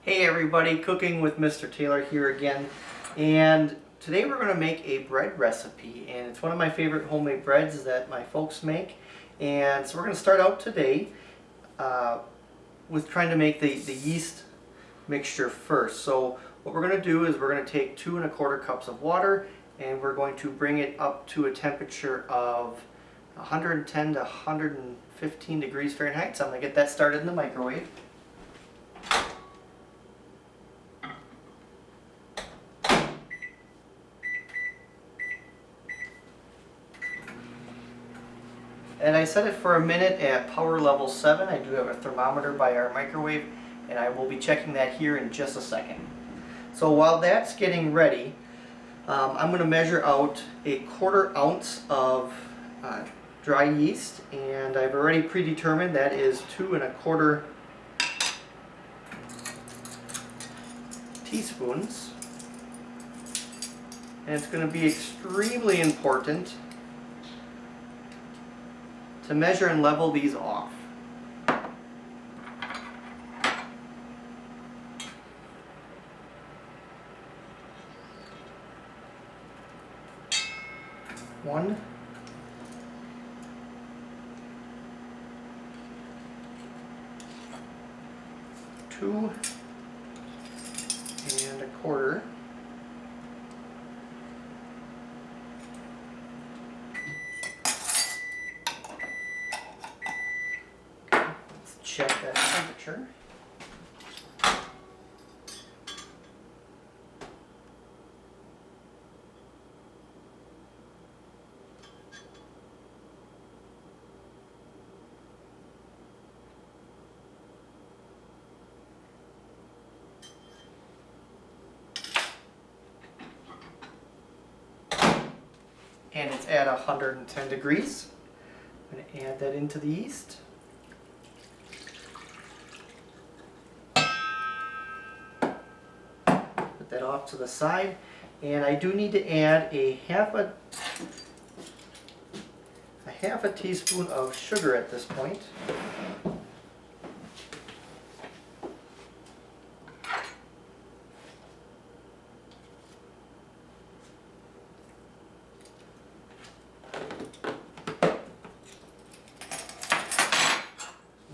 Hey everybody, Cooking with Mr. Taylor here again, and today we're going to make a bread recipe, and it's one of my favorite homemade breads that my folks make. And so we're going to start out today with trying to make the yeast mixture first. So what we're going to do is we're going to take 2 1/4 cups of water, and we're going to bring it up to a temperature of 110 to 115 degrees Fahrenheit. So I'm going to get that started in the microwave. And I set it for a minute at power level 7. I do have a thermometer by our microwave, and I will be checking that here in just a second. So while that's getting ready, I'm going to measure out a 1/4 ounce of dry yeast, and I've already predetermined that is 2 1/4 teaspoons. And it's going to be extremely important to measure and level these off. One, two, and 1/4. Check that temperature. And it's at 110 degrees. I'm going to add that into the yeast. That off to the side, and I do need to add a half a teaspoon of sugar at this point.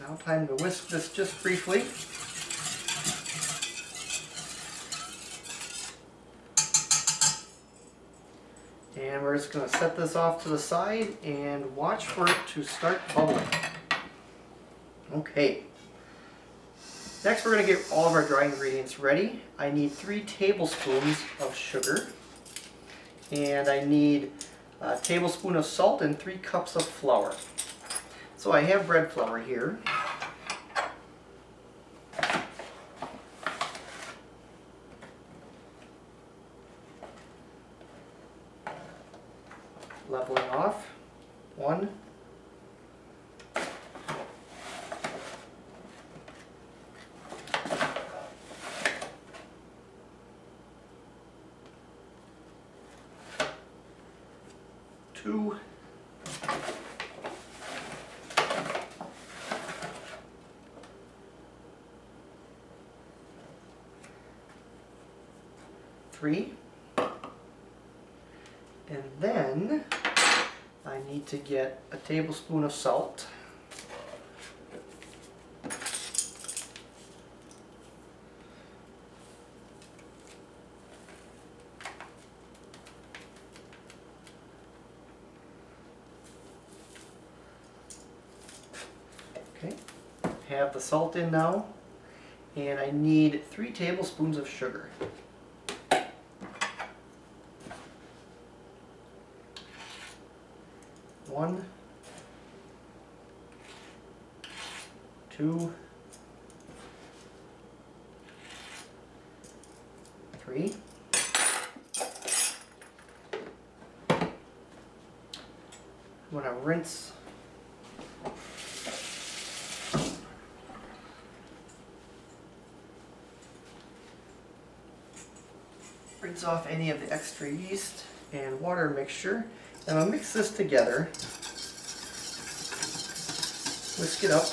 Now time to whisk this just briefly. And we're just going to set this off to the side and watch for it to start bubbling. Okay. Next we're going to get all of our dry ingredients ready. I need 3 tablespoons of sugar. And I need a tablespoon of salt and 3 cups of flour. So I have bread flour here. Leveling off. 1, 2, 3, and then I need to get a tablespoon of salt. Okay, have the salt in now, and I need 3 tablespoons of sugar. 1, 2, 3. I'm going to rinse off any of the extra yeast and water mixture. And I'll mix this together. Whisk it up.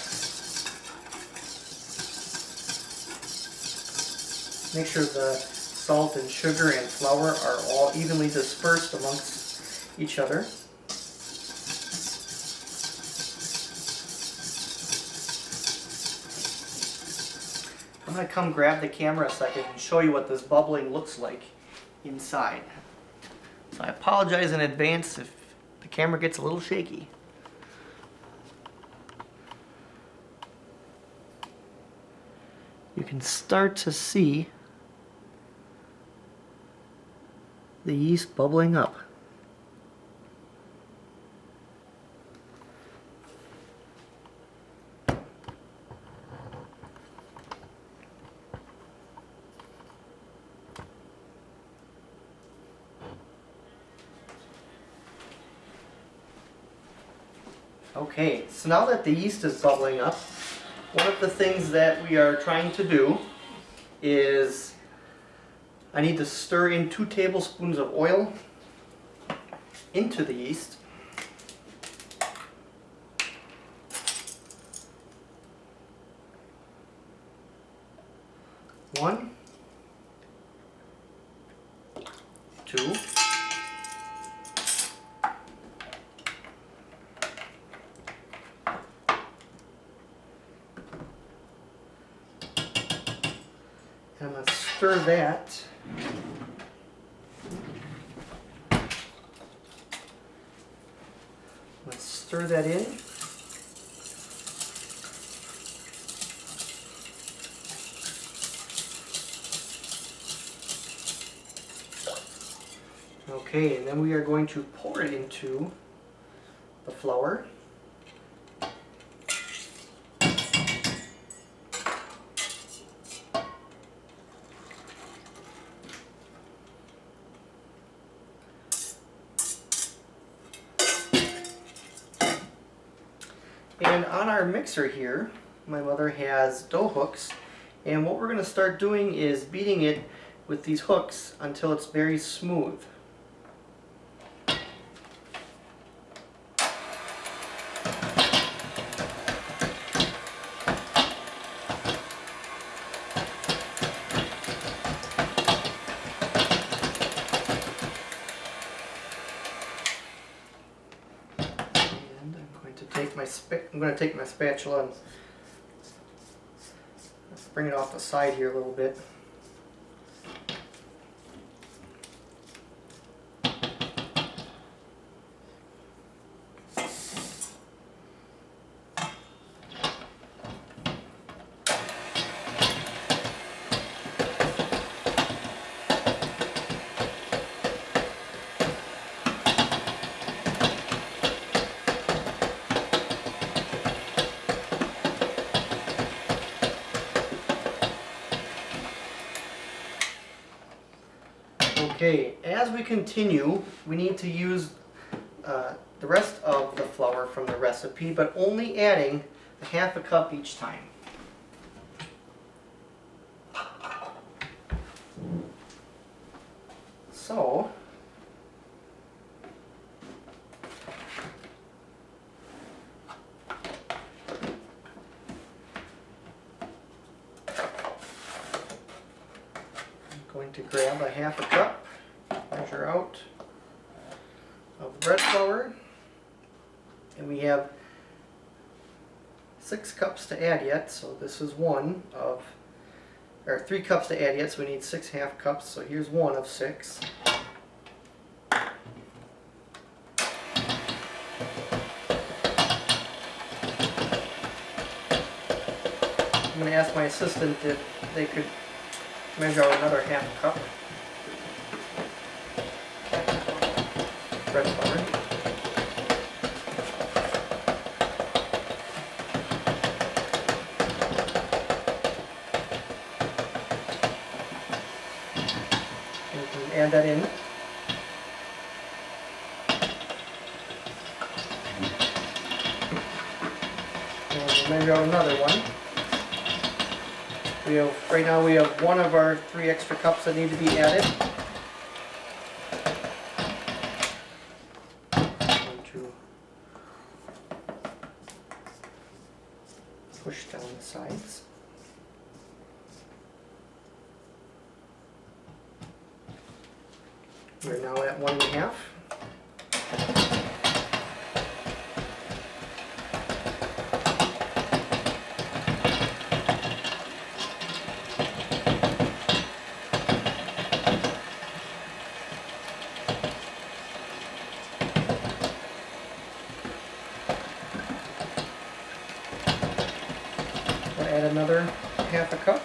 Make sure the salt and sugar and flour are all evenly dispersed amongst each other. I'm going to come grab the camera a second and show you what this bubbling looks like inside. So I apologize in advance if the camera gets a little shaky. You can start to see the yeast bubbling up. Okay, so now that the yeast is bubbling up, one of the things that we are trying to do is I need to stir in 2 tablespoons of oil into the yeast. One, 2, and I'm going to stir that. Let's stir that in. Okay, and then we are going to pour it into the flour. And on our mixer here, my mother has dough hooks, and what we're going to start doing is beating it with these hooks until it's very smooth. I'm going to take my spatula and bring it off the side here a little bit. Okay, as we continue, we need to use the rest of the flour from the recipe, but only adding a half a cup each time. So, I'm going to grab a half a cup. Measure out of bread flour, and we have 6 cups to add yet, so this is 3 cups to add yet, so we need 6 half cups, so here's 1 of 6. I'm going to ask my assistant if they could measure out another half a cup. Bread flour. And we can add that in. And we'll measure out another one. Right now we have 1 of our 3 extra cups that need to be added. Push down the sides. We're now at 1.5. We'll add another 1/2 cup.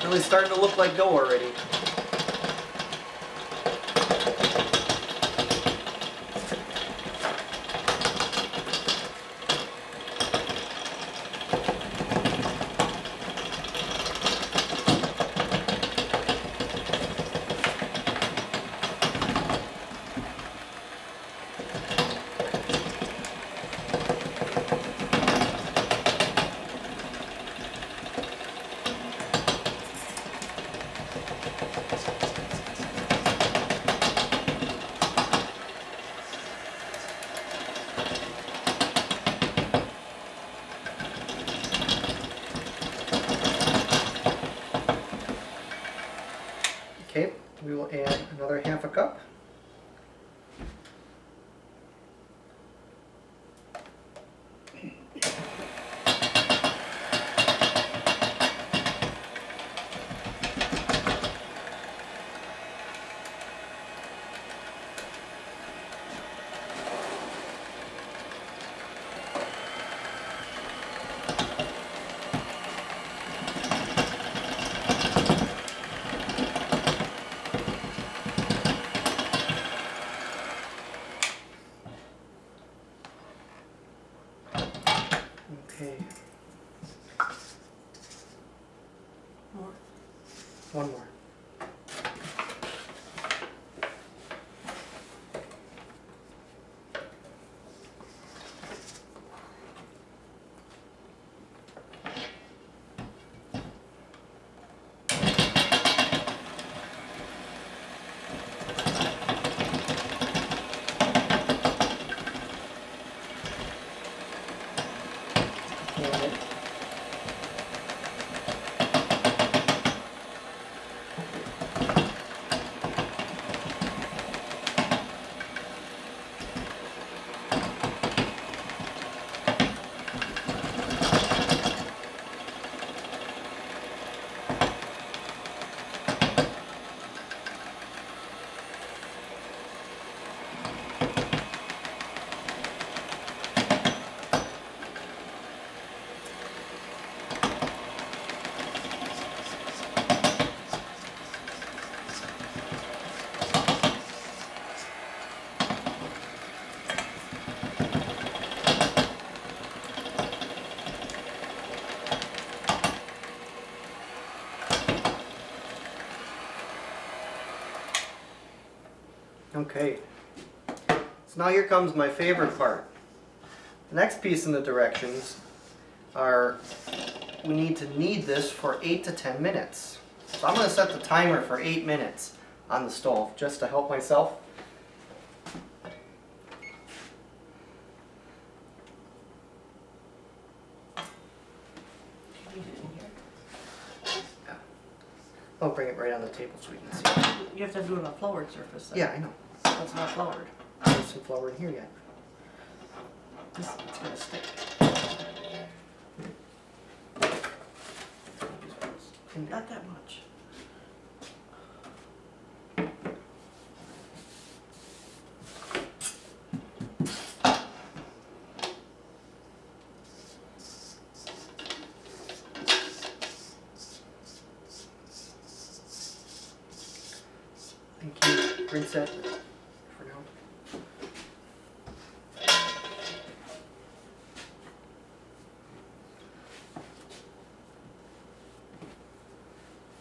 Really starting to look like dough already. Okay, we will add another 1/2 cup. Okay. More. One more. And okay, so now here comes my favorite part. The next piece in the directions are we need to knead this for 8 to 10 minutes. So I'm going to set the timer for 8 minutes on the stove just to help myself. I'll bring it right on the table so we can see. You have to do it on a floured surface. Then. Yeah, I know. It's not floured. There's some flour in here yet. It's gonna stick. Not that much. Thank you. Rinse that for now.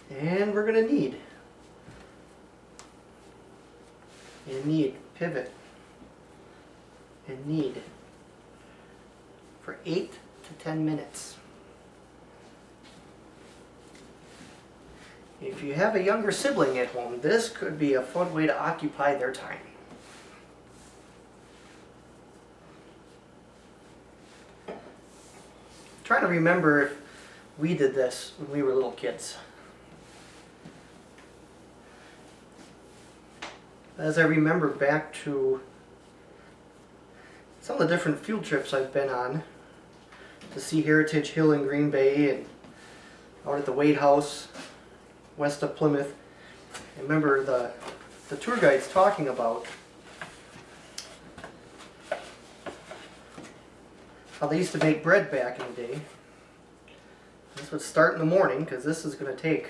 And we're going to knead. And knead, pivot, and knead for 8 to 10 minutes. If you have a younger sibling at home, this could be a fun way to occupy their time. Trying to remember if we did this when we were little kids. As I remember back to some of the different field trips I've been on to see Heritage Hill in Green Bay and out at the Wade House west of Plymouth, I remember the tour guides talking about how they used to make bread back in the day. This would start in the morning because this is going to take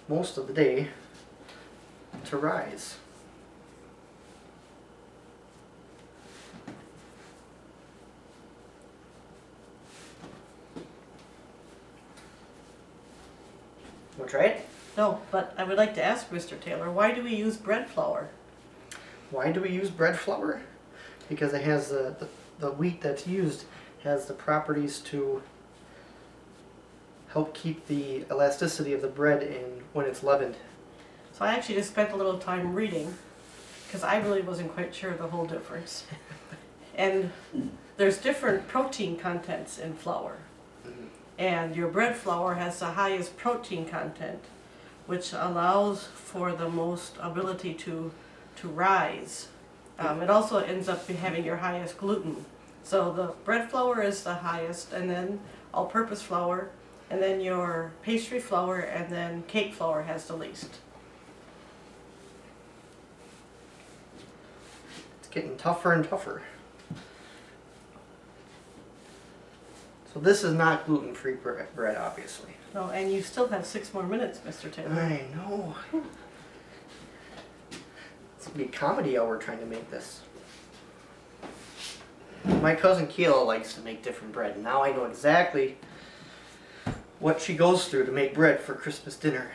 most of the day to rise. Want to try it? No, but I would like to ask Mr. Taylor, why do we use bread flour? Why do we use bread flour? Because it has the wheat that's used has the properties to help keep the elasticity of the bread in when it's leavened. So I actually just spent a little time reading, because I really wasn't quite sure of the whole difference. And there's different protein contents in flour. And your bread flour has the highest protein content, which allows for the most ability to rise. It also ends up having your highest gluten. So the bread flour is the highest, and then all-purpose flour, and then your pastry flour, and then cake flour has the least. It's getting tougher and tougher. So this is not gluten-free bread, obviously. No, and you still have 6 more minutes, Mr. Taylor. I know. It's gonna be comedy hour trying to make this. My cousin Kayla likes to make different bread, and now I know exactly what she goes through to make bread for Christmas dinner.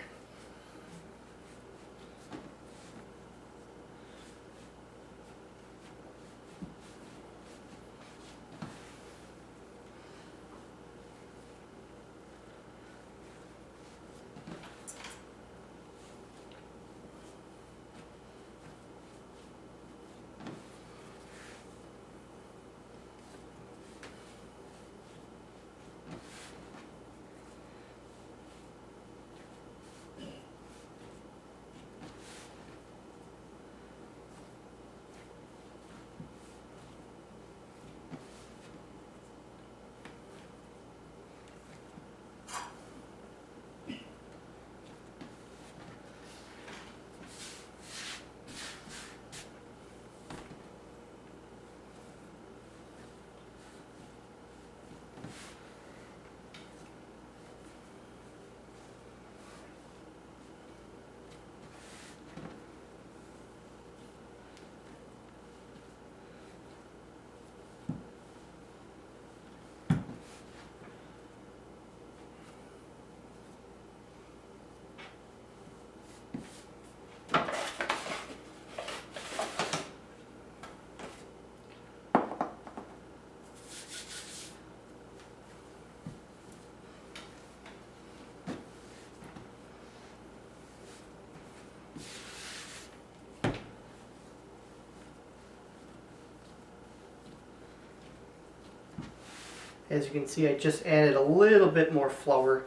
As you can see, I just added a little bit more flour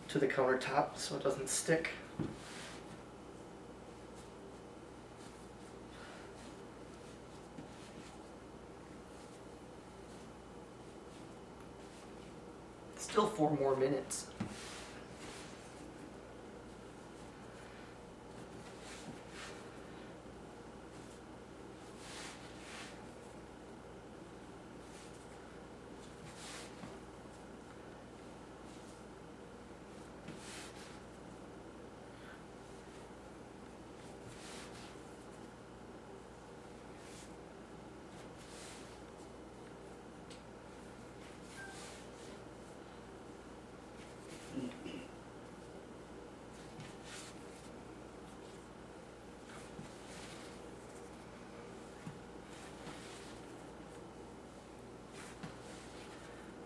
to the countertop so it doesn't stick. Still 4 more minutes.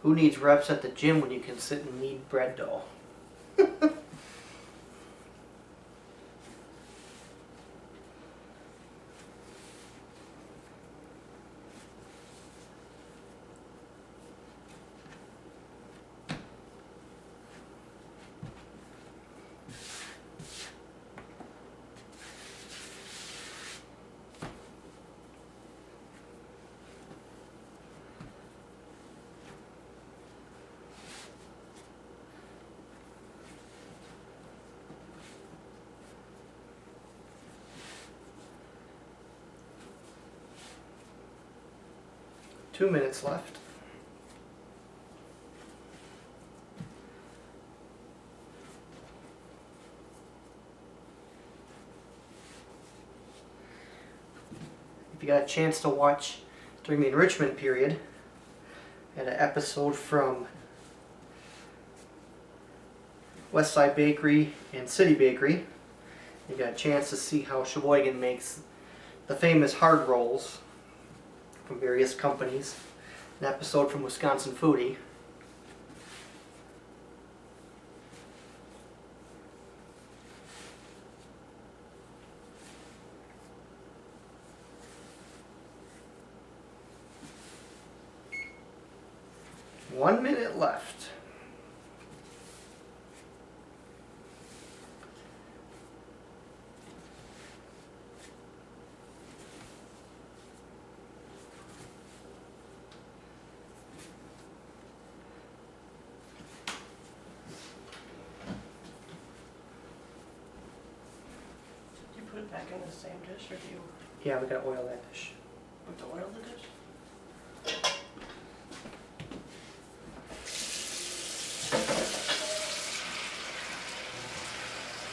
Who needs reps at the gym when you can sit and knead bread dough? 2 minutes left. If you got a chance to watch during the enrichment period, I had an episode from Westside Bakery and City Bakery. You got a chance to see how Sheboygan makes the famous hard rolls from various companies. An episode from Wisconsin Foodie. One minute left. Put it back in the same dish, or do you Yeah, we gotta oil that dish. put the oil in the dish?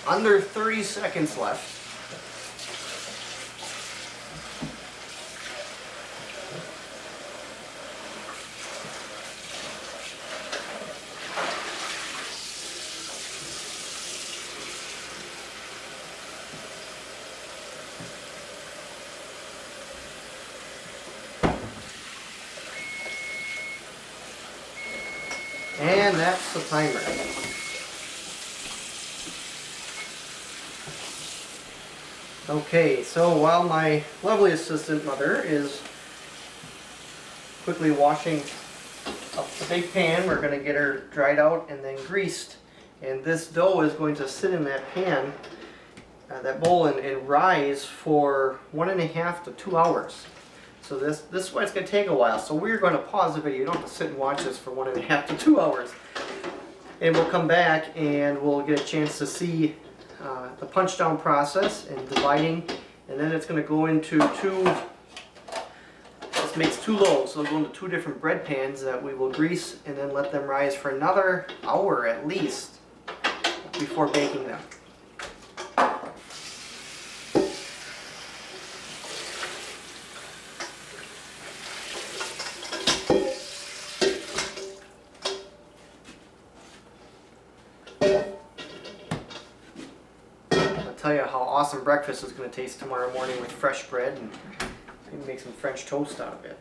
Under 30 seconds left. And that's the timer. Okay, so while my lovely assistant mother is quickly washing up the big pan, we're going to get her dried out and then greased. And this dough is going to sit in that pan, that bowl, and rise for 1.5 to 2 hours. So this is why it's going to take a while. So we're going to pause the video. You don't have to sit and watch this for 1.5 to 2 hours. And we'll come back and we'll get a chance to see the punch down process and dividing. And then it's going to go into this makes 2 loaves. So it'll go into 2 different bread pans that we will grease and then let them rise for another hour at least before baking them. Tell you how awesome breakfast is going to taste tomorrow morning with fresh bread, and maybe make some French toast out of it.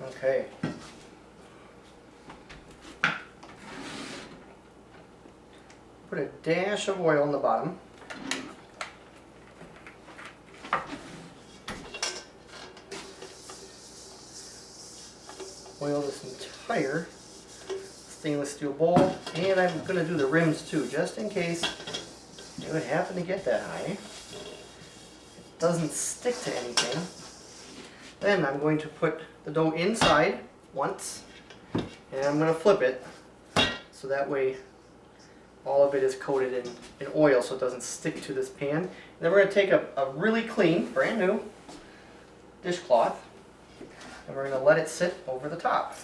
Okay. Put a dash of oil on the bottom. Oil this entire stainless steel bowl, and I'm going to do the rims too, just in case it would happen to get that high. It doesn't stick to anything. Then I'm going to put the dough inside once, and I'm going to flip it so that way all of it is coated in oil so it doesn't stick to this pan. And then we're going to take a really clean, brand new dishcloth, and we're going to let it sit over the top.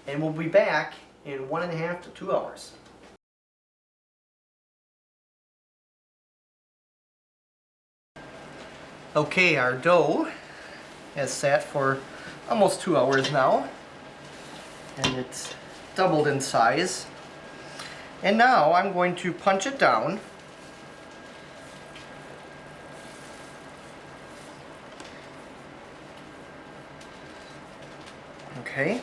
And we'll be back in 1.5 to 2 hours. Okay, our dough has sat for almost 2 hours now, and it's doubled in size. And now I'm going to punch it down. Okay.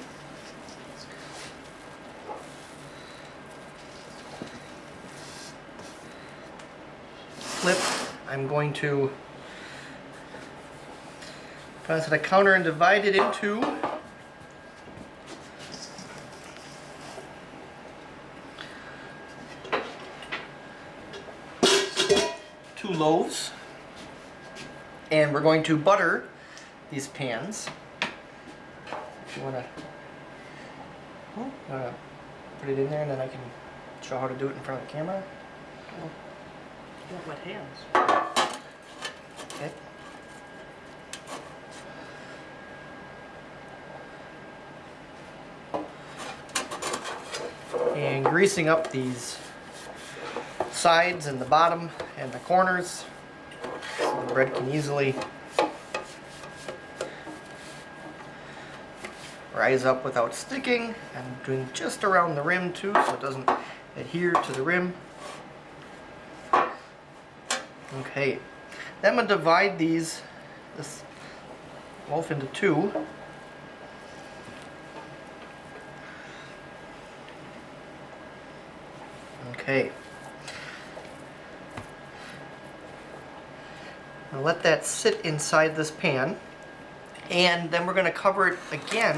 Flip. I'm going to pass it a counter and divide it into two loaves. And we're going to butter these pans. If you want to put it in there, and then I can show how to do it in front of the camera. Oh, you have wet hands. Okay. And greasing up these sides and the bottom and the corners so the bread can easily rise up without sticking. I'm doing just around the rim too, so it doesn't adhere to the rim. Okay, then I'm going to divide this loaf into two. Okay. Now let that sit inside this pan, and then we're going to cover it again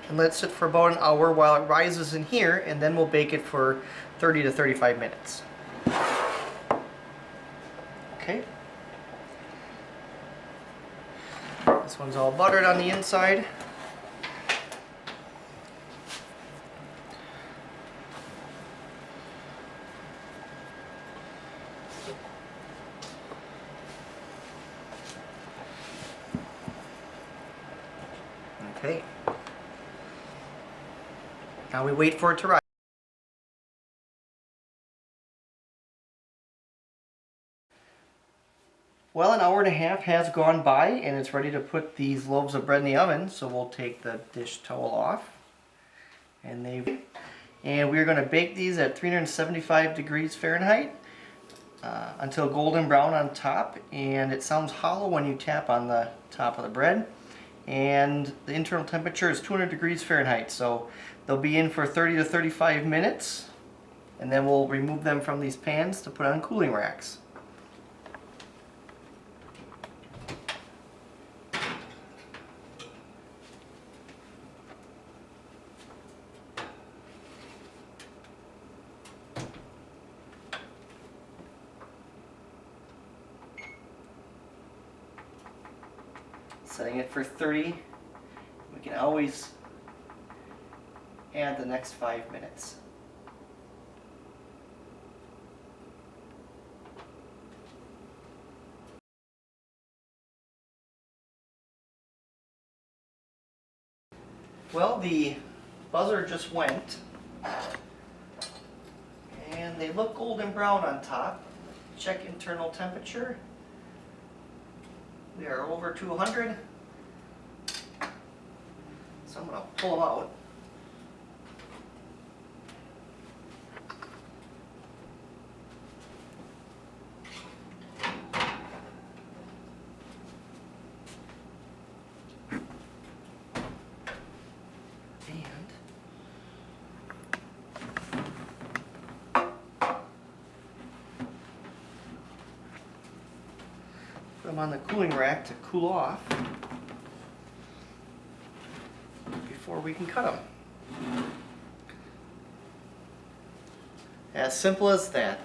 and let it sit for about an hour while it rises in here, and then we'll bake it for 30 to 35 minutes. Okay. This one's all buttered on the inside. Okay. Now we wait for it to rise. Well, an hour and a half has gone by, and it's ready to put these loaves of bread in the oven. So we'll take the dish towel off, and we're going to bake these at 375 degrees Fahrenheit until golden brown on top. And it sounds hollow when you tap on the top of the bread. And the internal temperature is 200 degrees Fahrenheit. So they'll be in for 30 to 35 minutes, and then we'll remove them from these pans to put on cooling racks. Setting it for 30. We can always add the next 5 minutes. Well, the buzzer just went, and they look golden brown on top. Check internal temperature. We are over 200. So I'm going to pull them out. Put them on the cooling rack to cool off before we can cut them. As simple as that.